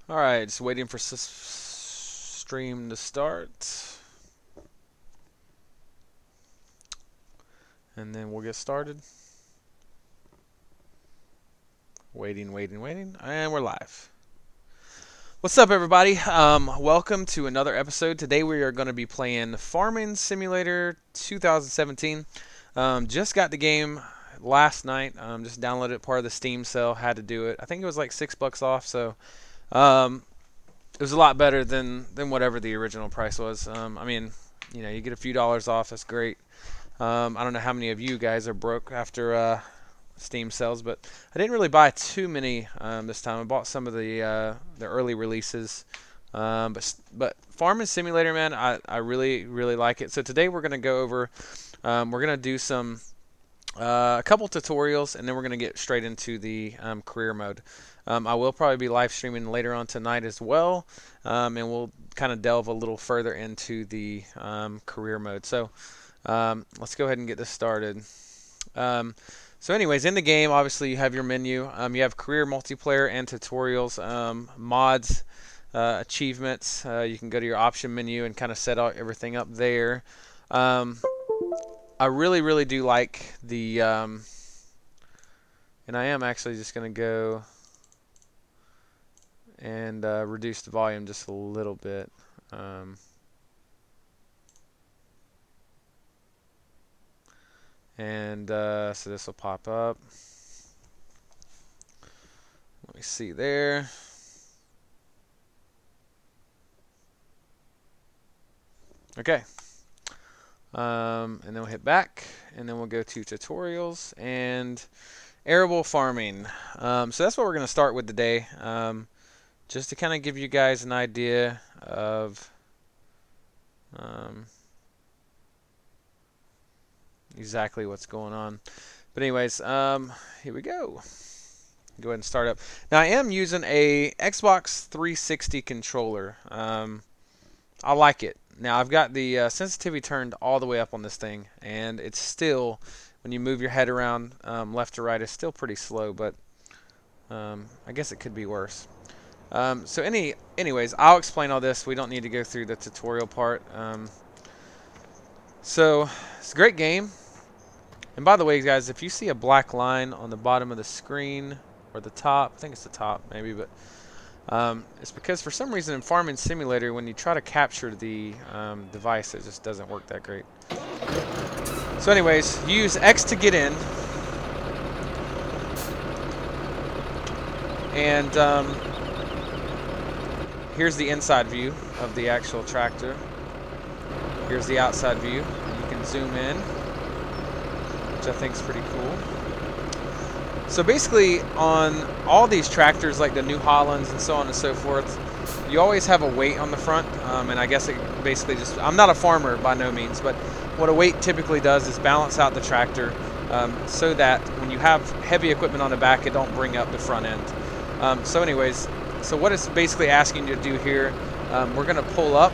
All right, just waiting for stream to start, and then we'll get started. Waiting, and we're live. What's up, everybody? Welcome to another episode. Today we are going to be playing Farming Simulator 2017. Just got the game last night. Just downloaded it, part of the Steam sale. Had to do it. I think it was like $6 off, so it was a lot better than whatever the original price was. You get a few dollars off. That's great. I don't know how many of you guys are broke after Steam sales, but I didn't really buy too many this time. I bought some of the early releases, but Farming Simulator, man, I really like it. So today we're gonna go over, we're gonna do some a couple tutorials, and then we're gonna get straight into the career mode. I will probably be live streaming later on tonight as well, and we'll kind of delve a little further into the career mode. So let's go ahead and get this started. So anyways, in the game, obviously you have your menu. You have career, multiplayer, and tutorials, mods, achievements. You can go to your option menu and kind of set out everything up there. I really do like the, and I am actually just going to go and reduce the volume just a little bit. So this will pop up. Let me see there. Okay. And then we'll hit back, and then we'll go to tutorials and arable farming. So that's what we're going to start with today, just to kind of give you guys an idea of exactly what's going on. But anyways, here we go. Go ahead and start up. Now I am using a Xbox 360 controller. I like it. Now I've got the sensitivity turned all the way up on this thing, and it's still, when you move your head around left to right, it's still pretty slow, but I guess it could be worse. Anyways, I'll explain all this. We don't need to go through the tutorial part. So it's a great game. And by the way, guys, if you see a black line on the bottom of the screen or the top, I think it's the top maybe, but it's because for some reason in Farming Simulator, when you try to capture the device, it just doesn't work that great. So anyways, use X to get in. And here's the inside view of the actual tractor. Here's the outside view. You can zoom in, which I think is pretty cool. So basically, on all these tractors, like the New Hollands and so on and so forth, you always have a weight on the front, and I guess it basically just, I'm not a farmer by no means, but what a weight typically does is balance out the tractor so that when you have heavy equipment on the back, it don't bring up the front end. So anyways, so what it's basically asking you to do here, we're going to pull up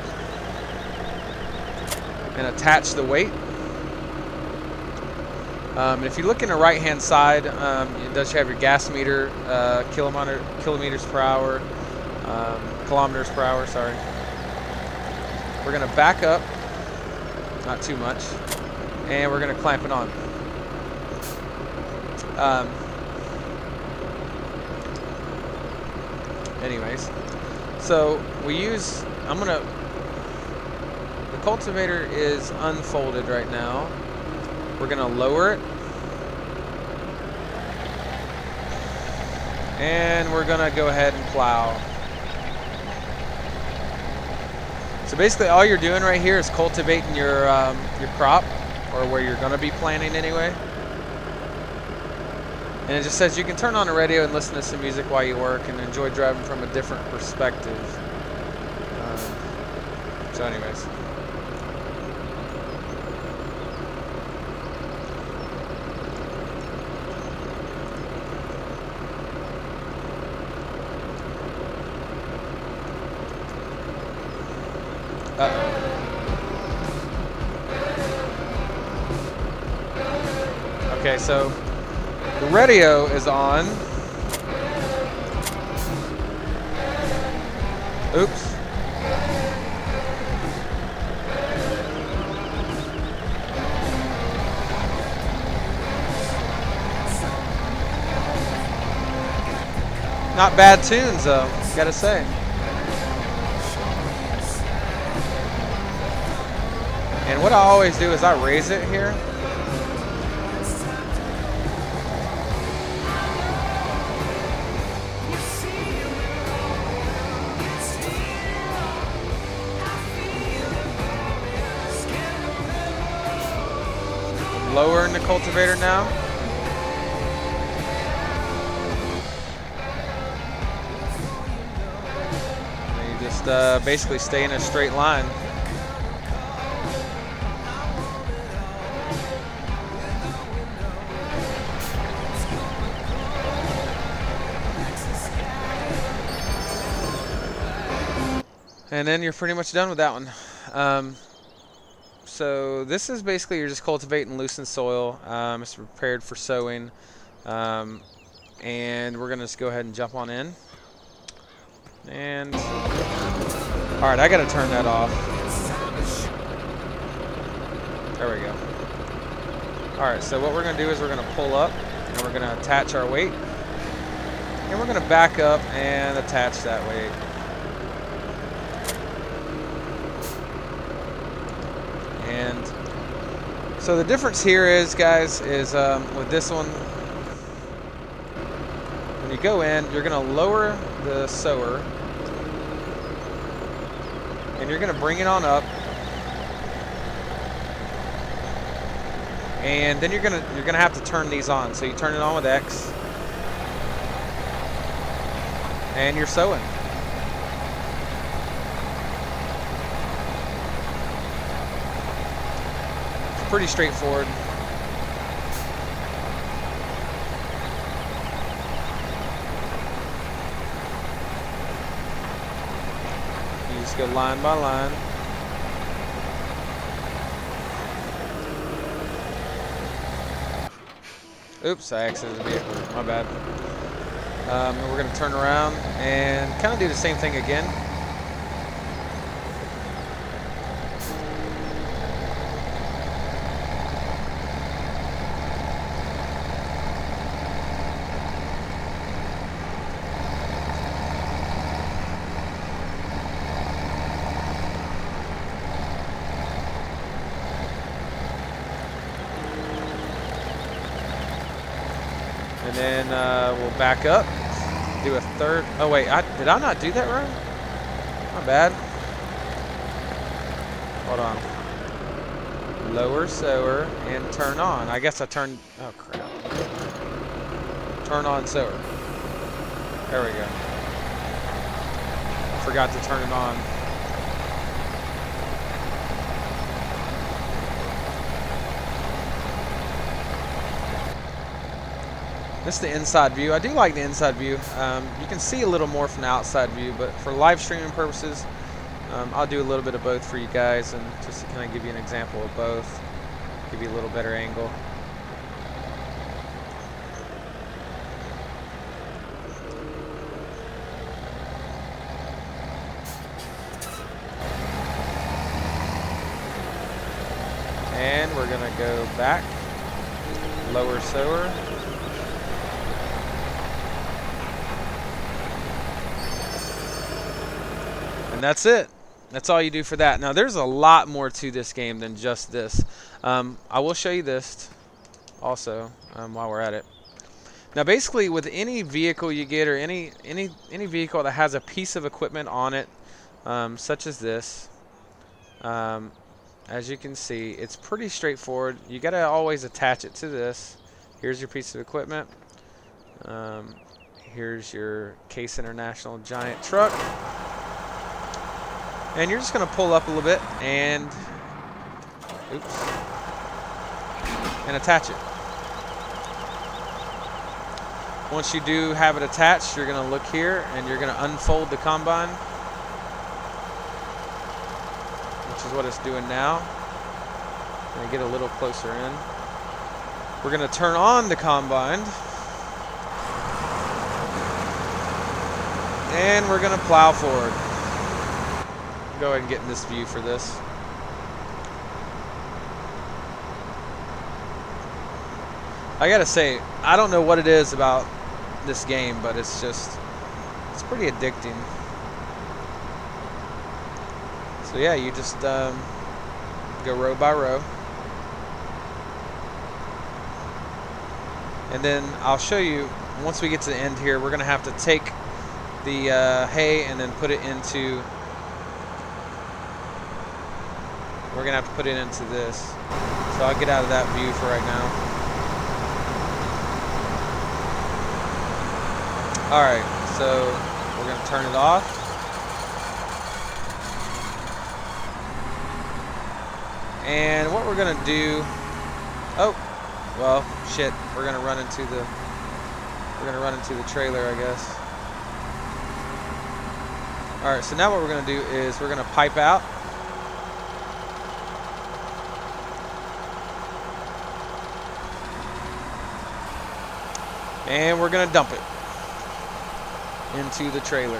and attach the weight. And if you look in the right-hand side, it does have your gas meter, kilometers per hour, kilometers per hour, sorry. We're going to back up, not too much, and we're going to clamp it on. Anyways, so we use, the cultivator is unfolded right now. We're going to lower it, and we're going to go ahead and plow. So basically all you're doing right here is cultivating your crop, or where you're going to be planting anyway. And it just says you can turn on the radio and listen to some music while you work and enjoy driving from a different perspective. So anyways. Okay, so the radio is on. Oops. Not bad tunes though, gotta say. And what I always do is I raise it here. Lowering the cultivator now. And you just basically stay in a straight line. And then you're pretty much done with that one. So this is basically you're just cultivating loosened soil. It's prepared for sowing. And we're gonna just go ahead and jump on in. And all right, I gotta turn that off. There we go. All right, so what we're gonna do is we're gonna pull up and we're gonna attach our weight. And we're gonna back up and attach that weight. And so the difference here is, guys, is with this one, when you go in, you're going to lower the sower, and you're going to bring it on up, and then you're going to have to turn these on. So you turn it on with X, and you're sowing. Pretty straightforward. You just go line by line. Oops, I exited the vehicle. My bad. And we're going to turn around and kind of do the same thing again. And then we'll back up, do a third. Oh wait, did I not do that right? My bad. Hold on. Lower sower and turn on. I guess I turned. Oh crap. Turn on sower. There we go. Forgot to turn it on. This is the inside view. I do like the inside view. You can see a little more from the outside view, but for live streaming purposes, I'll do a little bit of both for you guys, and just to kind of give you an example of both, give you a little better angle. And we're gonna go back, lower sower. And that's it. That's all you do for that. Now there's a lot more to this game than just this. I will show you this also while we're at it. Now basically with any vehicle you get, or any vehicle that has a piece of equipment on it, such as this, as you can see, it's pretty straightforward. You got to always attach it to this. Here's your piece of equipment. Here's your Case International giant truck. And you're just going to pull up a little bit and, oops, and attach it. Once you do have it attached, you're going to look here and you're going to unfold the combine, which is what it's doing now. Going to get a little closer in. We're going to turn on the combine, and we're going to plow forward. go ahead and get in this view for this. I gotta say, I don't know what it is about this game, but it's pretty addicting. So yeah, you just go row by row. And then I'll show you, once we get to the end here, we're going to have to take the hay and then put it into, we're going to have to put it into this. So I'll get out of that view for right now. Alright, so we're going to turn it off. And what we're going to do, oh, well, shit, we're going to run into the trailer, I guess. Alright, so now what we're going to do is we're going to pipe out. And we're going to dump it into the trailer.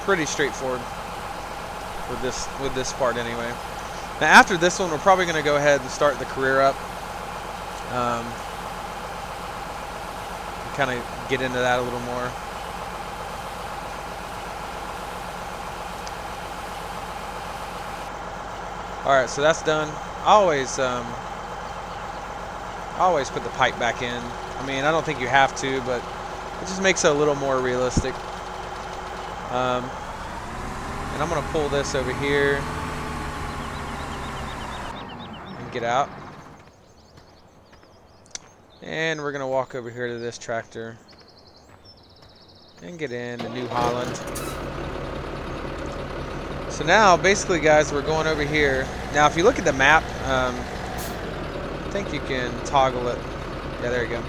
Pretty straightforward with this part anyway. Now after this one, we're probably going to go ahead and start the career up. Kind of get into that a little more. All right, so that's done. I always put the pipe back in. I mean, I don't think you have to, but it just makes it a little more realistic. And I'm going to pull this over here and get out. And we're going to walk over here to this tractor and get in the New Holland. So now, basically, guys, we're going over here. Now, if you look at the map, I think you can toggle it. Yeah, there you go.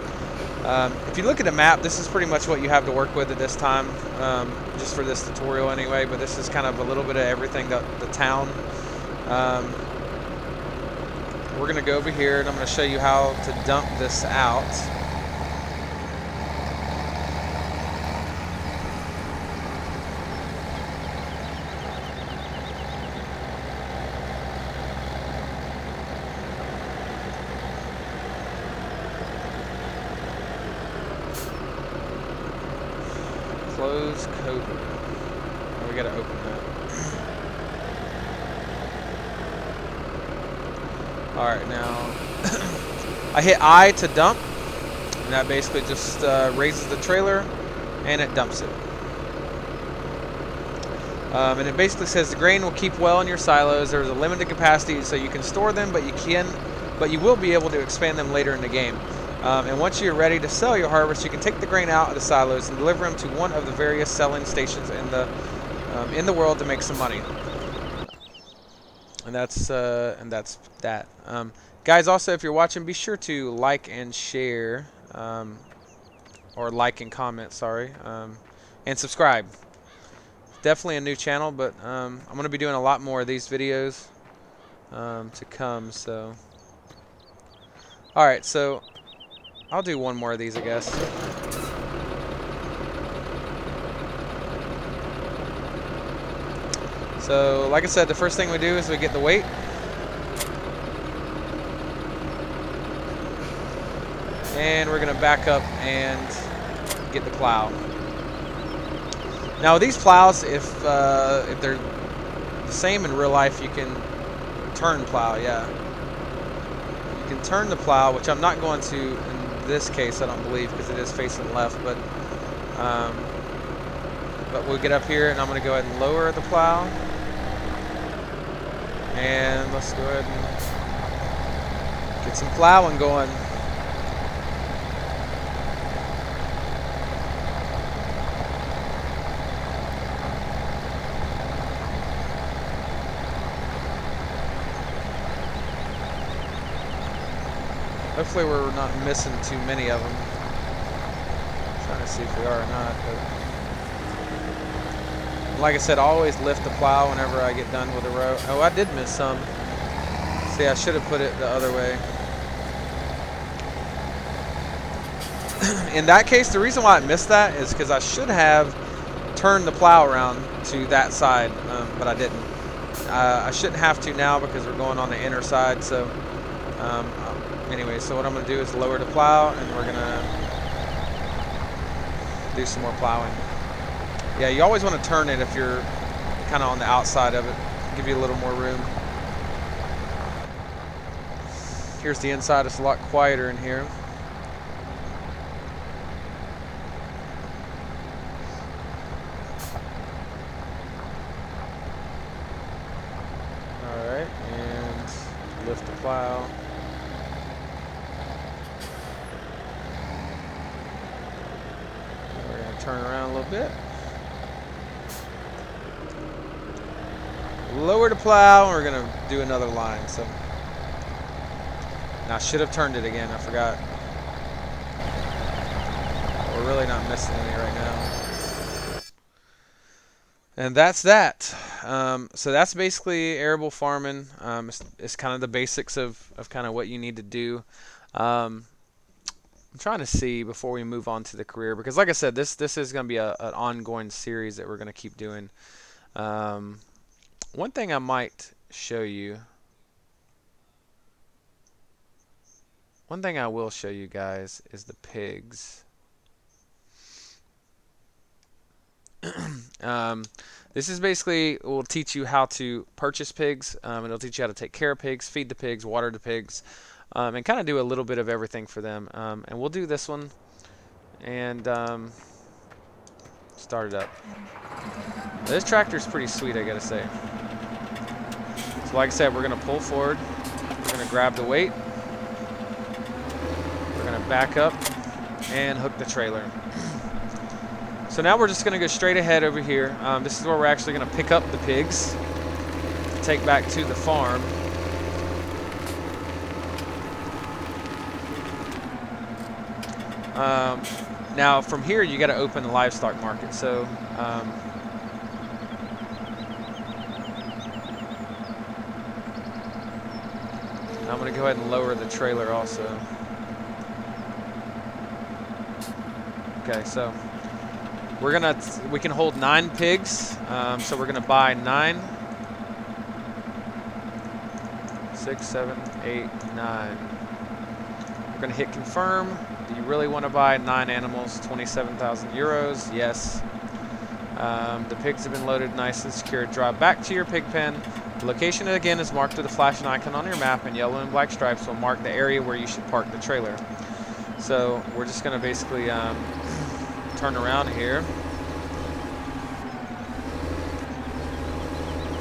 If you look at the map, this is pretty much what you have to work with at this time, just for this tutorial anyway, but this is kind of a little bit of everything, the town. We're going to go over here, and I'm going to show you how to dump this out. Close code. Oh, we gotta open that. Alright, now I hit I to dump, and that basically just raises the trailer and it dumps it. And it basically says the grain will keep well in your silos. There's a limited capacity, so you can store them, but you will be able to expand them later in the game. And once you're ready to sell your harvest, you can take the grain out of the silos and deliver them to one of the various selling stations in the world to make some money. And that's that. Guys, also, if you're watching, be sure to like and share, or like and comment, sorry, and subscribe. Definitely a new channel, but I'm going to be doing a lot more of these videos to come. So, all right, so I'll do one more of these, I guess. So, like I said, the first thing we do is we get the weight. And we're going to back up and get the plow. Now, these plows, if they're the same in real life, you can turn plow, yeah. You can turn the plow, which I'm not going to in this case, I don't believe, because it is facing left, but we'll get up here, and I'm going to go ahead and lower the plow. And let's go ahead and get some plowing going. Hopefully we're not missing too many of them. I'm trying to see if we are or not. But like I said, I always lift the plow whenever I get done with a row. Oh, I did miss some. See, I should have put it the other way. In that case, the reason why I missed that is because I should have turned the plow around to that side, but I didn't. I shouldn't have to now because we're going on the inner side. So anyway, so what I'm going to do is lower the plow, and we're going to do some more plowing. Yeah, you always want to turn it if you're kind of on the outside of it. Give you a little more room. Here's the inside. It's a lot quieter in here. Alright, and lift the plow. We're going to turn around a little bit. Lower the plow, and we're going to do another line. So now I should have turned it again. I forgot. We're really not missing any right now. And that's that. So that's basically arable farming. It's kind of the basics of kind of what you need to do. I'm trying to see before we move on to the career, because like I said, this is going to be an ongoing series that we're going to keep doing. One thing I might show you. One thing I will show you guys is the pigs. This is basically, will teach you how to purchase pigs. It'll teach you how to take care of pigs, feed the pigs, water the pigs, and kind of do a little bit of everything for them. And we'll do this one and start it up. This tractor's pretty sweet, I gotta say. So like I said, we're gonna pull forward. We're gonna grab the weight. We're gonna back up and hook the trailer. So now we're just going to go straight ahead over here. This is where we're actually going to pick up the pigs, take back to the farm. Now from here you got to open the livestock market. So I'm going to go ahead and lower the trailer also. Okay, so we can hold 9 pigs, so we're gonna buy 9, 6, 7, 8, 9. We're gonna hit confirm. Do you really want to buy 9 animals? 27,000 euros. Yes. The pigs have been loaded nice and secure. Drive back to your pig pen. The location again is marked with a flashing icon on your map, and yellow and black stripes will mark the area where you should park the trailer. So we're just gonna basically turn around here.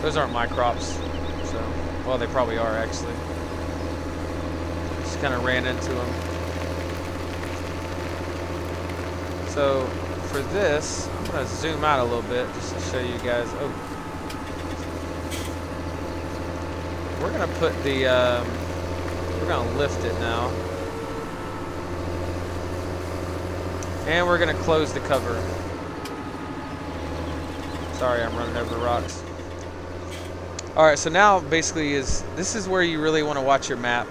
Those aren't my crops, so, well, they probably are actually. Just kind of ran into them. So for this, I'm going to zoom out a little bit just to show you guys. Oh, we're going to put the, we're going to lift it now. And we're going to close the cover. Sorry, I'm running over rocks. Alright, so now basically this is where you really want to watch your map.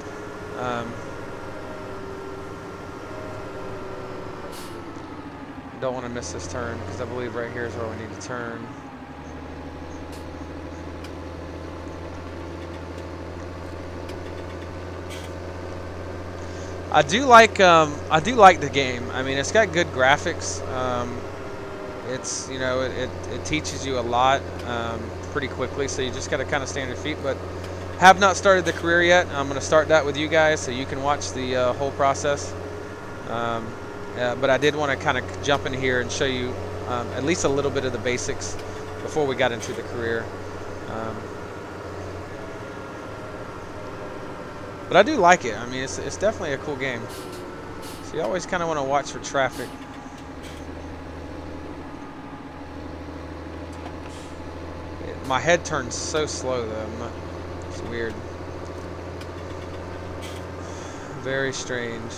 Don't want to miss this turn because I believe right here is where we need to turn. I do like the game. I mean, it's got good graphics. It's, you know, it teaches you a lot pretty quickly, so you just got to kind of stay on your feet. But have not started the career yet. I'm going to start that with you guys so you can watch the whole process. But I did want to kind of jump in here and show you at least a little bit of the basics before we got into the career. But I do like it. I mean, it's definitely a cool game. So you always kind of want to watch for traffic. My head turns so slow though. It's weird. Very strange.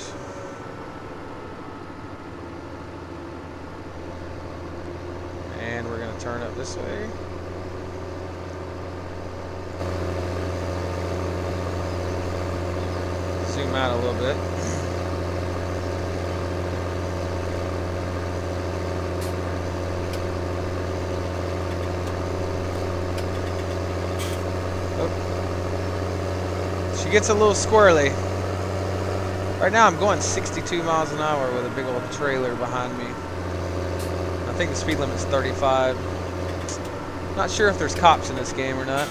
And we're going to turn up this way. Zoom out a little bit. gets a little squirrely. Right now I'm going 62 miles an hour with a big old trailer behind me. I think the speed limit's 35. Not sure if there's cops in this game or not.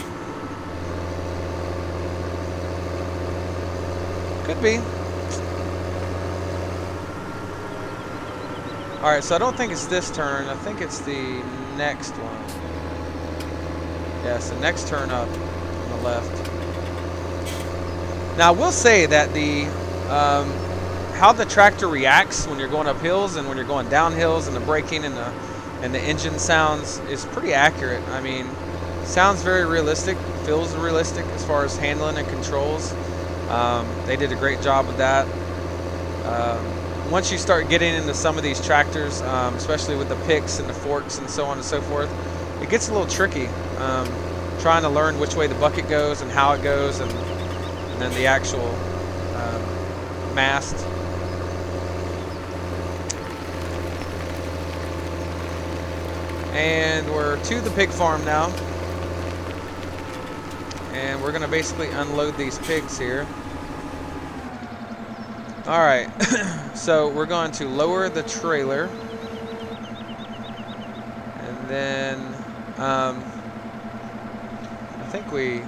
Could be. Alright, so I don't think it's this turn. I think it's the next one. Yes, the next turn up on the left. Now, I will say that the how the tractor reacts when you're going up hills and when you're going down hills, and the braking and the engine sounds is pretty accurate. I mean, sounds very realistic, feels realistic as far as handling and controls. They did a great job with that. Once you start getting into some of these tractors, especially with the picks and the forks and so on and so forth, it gets a little tricky. Trying to learn which way the bucket goes and how it goes, and then the actual mast. And we're to the pig farm now. And we're going to basically unload these pigs here. Alright, so we're going to lower the trailer. And then, I think we...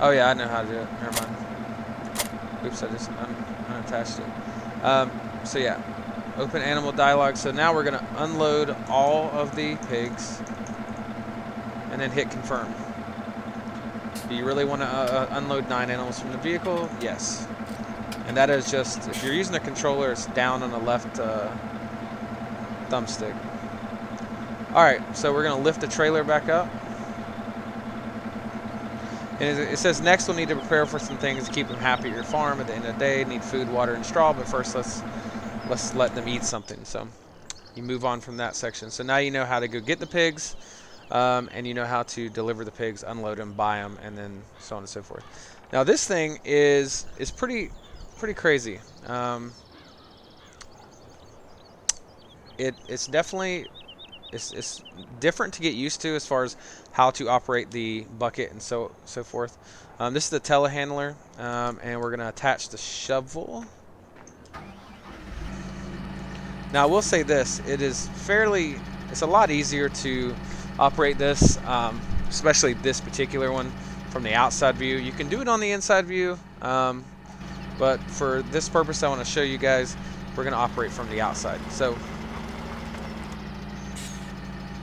Oh yeah, I know how to do it. Never mind. Oops, I just unattached it. So yeah, open animal dialogue. So now we're going to unload all of the pigs. And then hit confirm. Do you really want to unload 9 animals from the vehicle? Yes. And that is just, if you're using a controller, it's down on the left thumbstick. Alright, so we're going to lift the trailer back up. And it says next we'll need to prepare for some things to keep them happy at your farm at the end of the day. Need food, water, and straw, but first let's let them eat something. So you move on from that section. So now you know how to go get the pigs. And you know how to deliver the pigs, unload them, buy them, and then so on and so forth. Now this thing is pretty crazy. It's definitely it's different to get used to as far as how to operate the bucket and so forth. This is the telehandler, and we're gonna attach the shovel. Now I will say this: it's a lot easier to operate this, especially this particular one, from the outside view. You can do it on the inside view, but for this purpose I want to show you guys, we're going to operate from the outside. So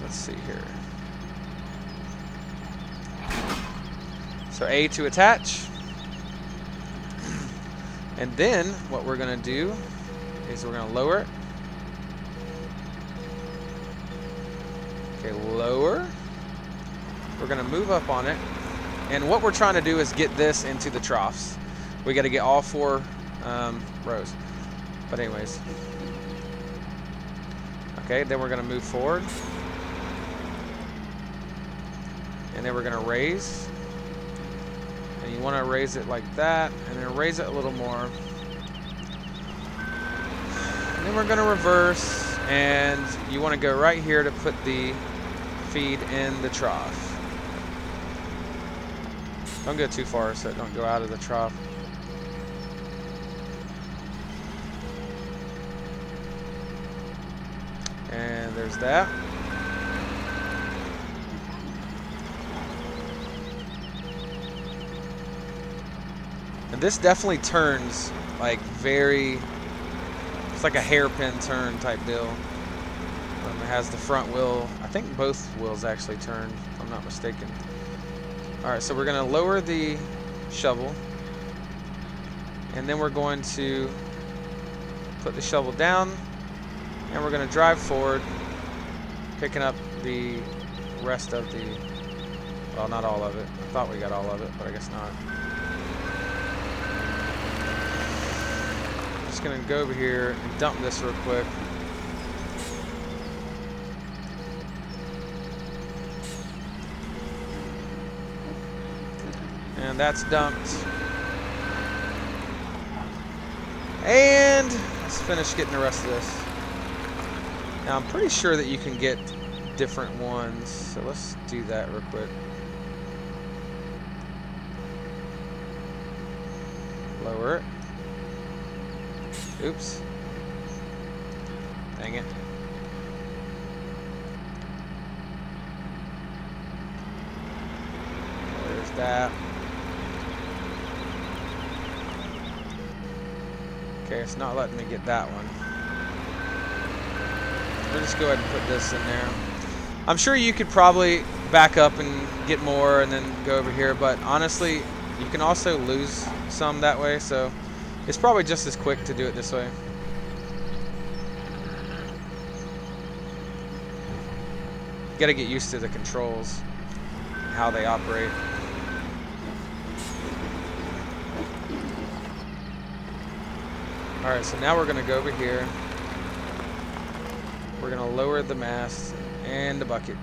let's see here. So A to attach, and then what we're going to do is we're going to lower it. Okay, lower. We're going to move up on it. And what we're trying to do is get this into the troughs. We got to get all 4 rows. But anyways. Okay, then we're going to move forward. And then we're going to raise. And you want to raise it like that. And then raise it a little more. And then we're going to reverse. And you want to go right here to put the feed in the trough. Don't go too far so it don't go out of the trough. And there's that. And this definitely turns like it's like a hairpin turn type deal. It has the front wheel. I think both wheels actually turn, if I'm not mistaken. Alright, so we're going to lower the shovel. And then we're going to put the shovel down. And we're going to drive forward, picking up the rest of the... Well, not all of it. I thought we got all of it, but I guess not. I'm just going to go over here and dump this real quick. And that's dumped. And let's finish getting the rest of this. Now I'm pretty sure that you can get different ones. So let's do that real quick. Lower it. Oops. Dang it. There's that. Okay, it's not letting me get that one. We'll just go ahead and put this in there. I'm sure you could probably back up and get more and then go over here, but honestly, you can also lose some that way, so it's probably just as quick to do it this way. You gotta get used to the controls, how they operate. Alright, so now we're gonna go over here. We're gonna lower the mast and the bucket.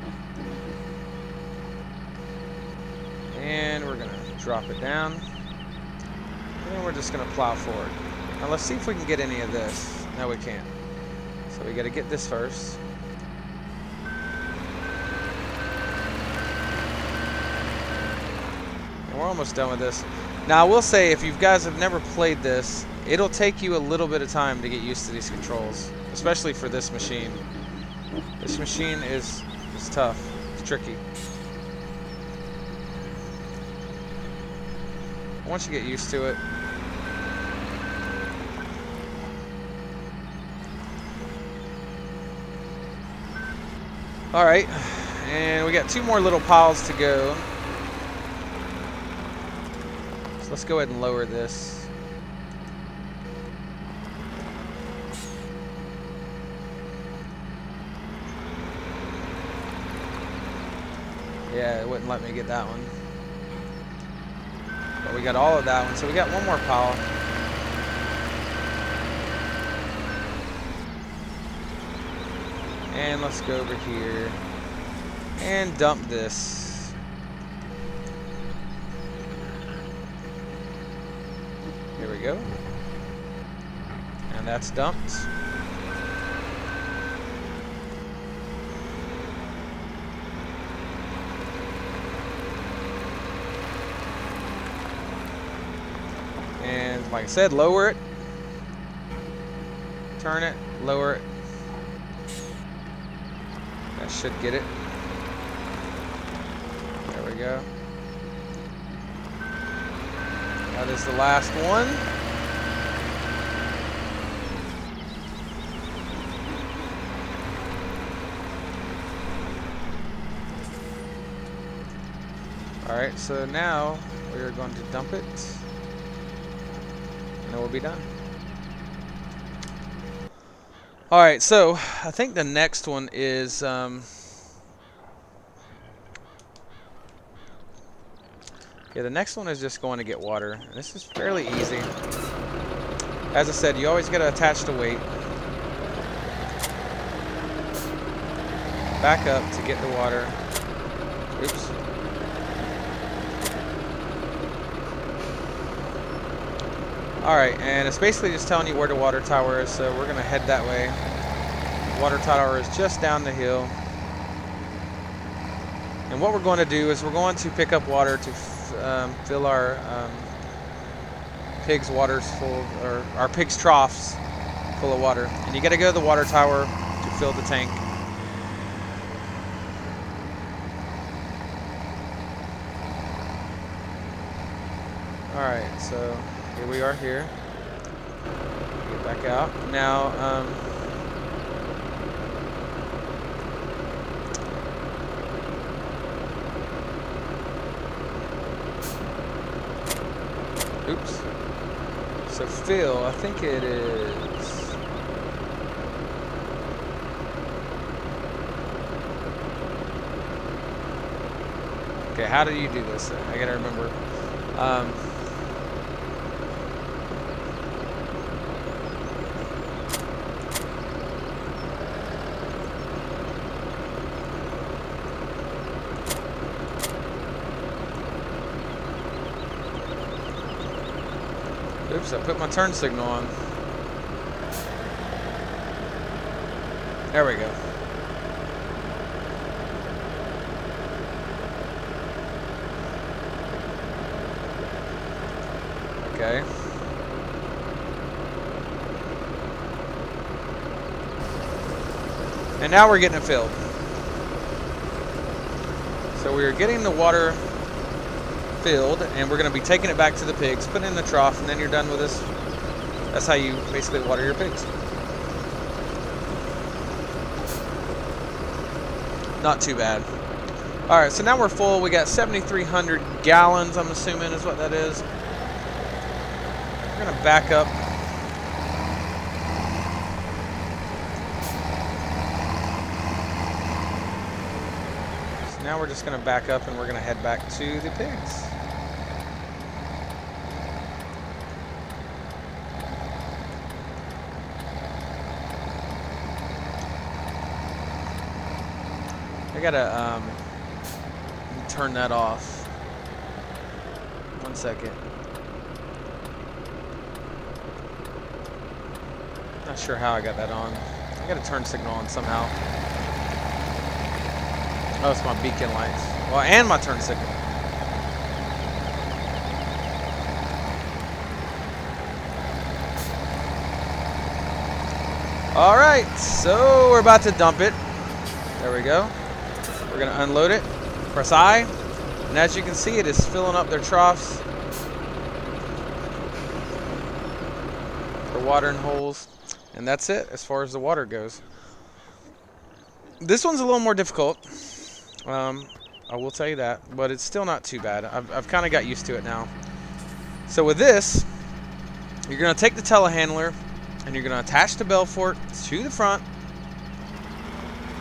And we're gonna drop it down. And we're just gonna plow forward. Now let's see if we can get any of this. No, we can't. So we gotta get this first. And we're almost done with this. Now I will say, if you guys have never played this, it'll take you a little bit of time to get used to these controls, especially for this machine. This machine is tough. It's tricky. Once you get used to it. Alright, and we got 2 more little piles to go. So let's go ahead and lower this. Yeah, it wouldn't let me get that one. But we got all of that one, so we got 1 more pile. And let's go over here and dump this. Here we go. And that's dumped. And like I said, lower it, turn it, lower it. That should get it. There we go. That is the last one. Alright, so now we are going to dump it. And it will be done. Alright, so I think the next one is the next one is just going to get water. This is fairly easy. As I said, you always got to attach the weight. Back up to get the water. Oops. Alright, and it's basically just telling you where the water tower is, so we're going to head that way. The water tower is just down the hill. And what we're going to do is we're going to pick up water to fill our pigs' waters full, or our pigs' troughs full of water. And you got to go to the water tower to fill the tank. Alright, so here we are here. Get back out. Now, oops. So fill, I think it is. Okay, how do you do this? I gotta remember. Oops, I put my turn signal on. There we go. Okay. And now we're getting it filled. So we're getting the water filled, and we're going to be taking it back to the pigs, putting it in the trough, and then you're done with this. That's how you basically water your pigs. Not too bad. All right, so now we're full. We got 7,300 gallons, I'm assuming is what that is. We're going to back up. So now we're just going to back up, and we're going to head back to the pigs. I gotta turn that off. 1 second. Not sure how I got that on. I got a turn signal on somehow. Oh, it's my beacon lights. Well, and my turn signal. All right, so we're about to dump it. There we go. We're going to unload it. Press I. And as you can see, it is filling up their troughs. The watering holes. And that's it as far as the water goes. This one's a little more difficult. I will tell you that. But it's still not too bad. I've kind of got used to it now. So with this, you're going to take the telehandler and you're going to attach the bell fork to the front.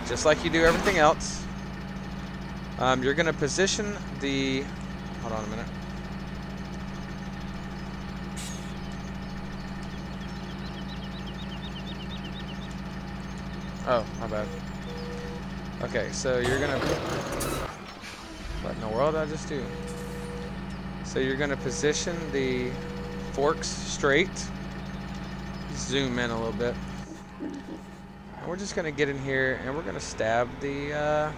Just like you do everything else. You're going to position the... Hold on a minute. Oh, my bad. Okay, so you're going to... What in the world did I just do? So you're going to position the forks straight. Zoom in a little bit. And we're just going to get in here and we're going to stab the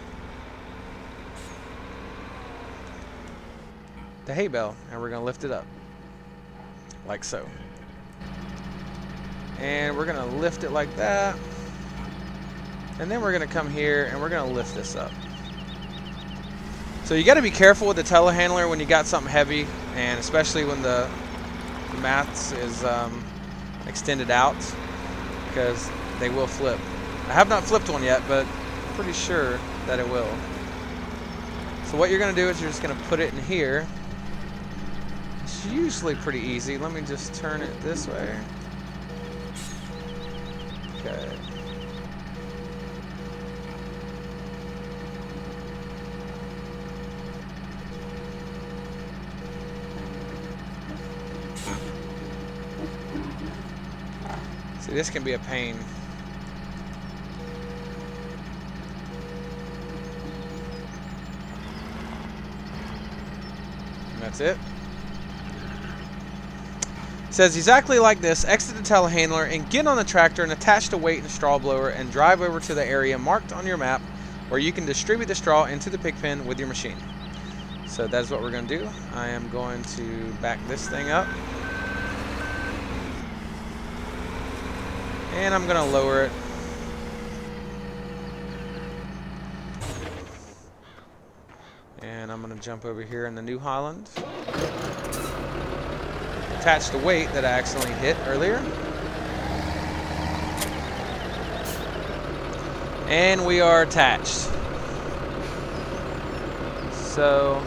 hay bale, and we're going to lift it up like so. And we're going to lift it like that. And then we're going to come here and we're going to lift this up. So you got to be careful with the telehandler when you got something heavy, and especially when the mats is extended out, because they will flip. I have not flipped one yet, but I'm pretty sure that it will. So what you're going to do is you're just going to put it in here. It's usually pretty easy. Let me just turn it this way. Okay. See, this can be a pain. And that's it. It says exactly like this: exit the telehandler and get on the tractor and attach the weight and straw blower and drive over to the area marked on your map where you can distribute the straw into the pig pen with your machine. So that's what we're going to do. I am going to back this thing up. And I'm going to lower it. And I'm going to jump over here in the New Holland. Attach the weight that I accidentally hit earlier. And we are attached. So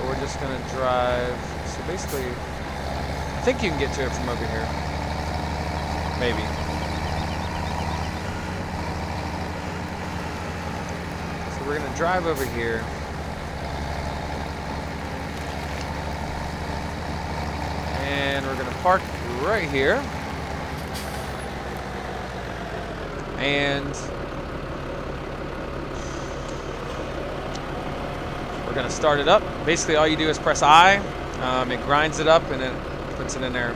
we're just going to drive. So basically, I think you can get to it from over here. Maybe. So we're going to drive over here. And we're going to park right here. And we're going to start it up. Basically, all you do is press I. It grinds it up and it puts it in there.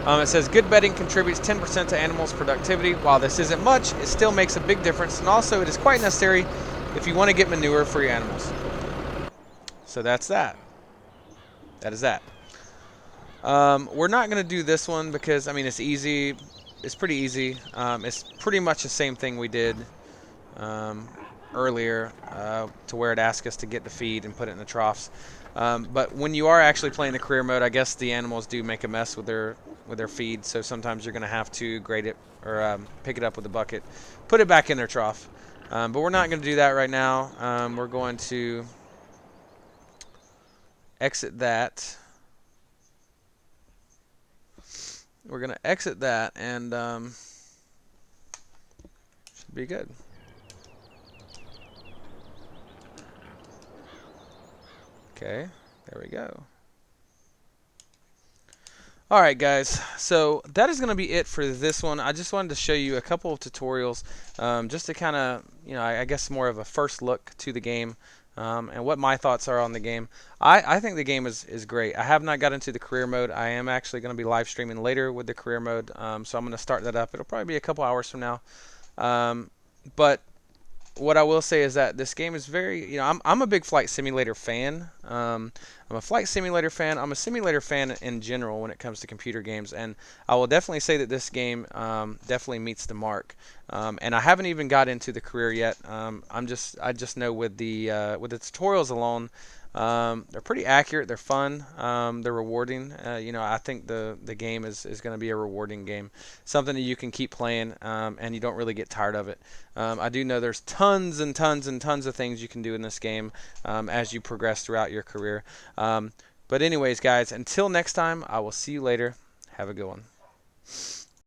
It says good bedding contributes 10% to animals' productivity. While this isn't much, it still makes a big difference, and also it is quite necessary if you want to get manure for your animals. So that's that. That is that. We're not going to do this one because, I mean, it's easy. It's pretty easy. It's pretty much the same thing we did um, earlier to where it asks us to get the feed and put it in the troughs. But when you are actually playing the career mode, I guess the animals do make a mess with their feed. So sometimes you're going to have to grade it or pick it up with a bucket, put it back in their trough. But we're not going to do that right now. We're going to exit that. We're going to exit that and should be good. Okay, there we go. All right, guys. So that is going to be it for this one. I just wanted to show you a couple of tutorials, just to kind of, I guess more of a first look to the game, and what my thoughts are on the game. I think the game is great. I have not got into the career mode. I am actually going to be live streaming later with the career mode, so I'm going to start that up. It'll probably be a couple hours from now. But what I will say is that this game is very, I'm a big flight simulator fan. I'm a flight simulator fan. I'm a simulator fan in general when it comes to computer games, and I will definitely say that this game definitely meets the mark. And I haven't even got into the career yet. I just know with the tutorials alone, they're pretty accurate. They're fun. They're rewarding. I think the game is going to be a rewarding game, something that you can keep playing, and you don't really get tired of it. I do know there's tons and tons and tons of things you can do in this game as you progress throughout your career. But anyways, guys, until next time, I will see you later. Have a good one.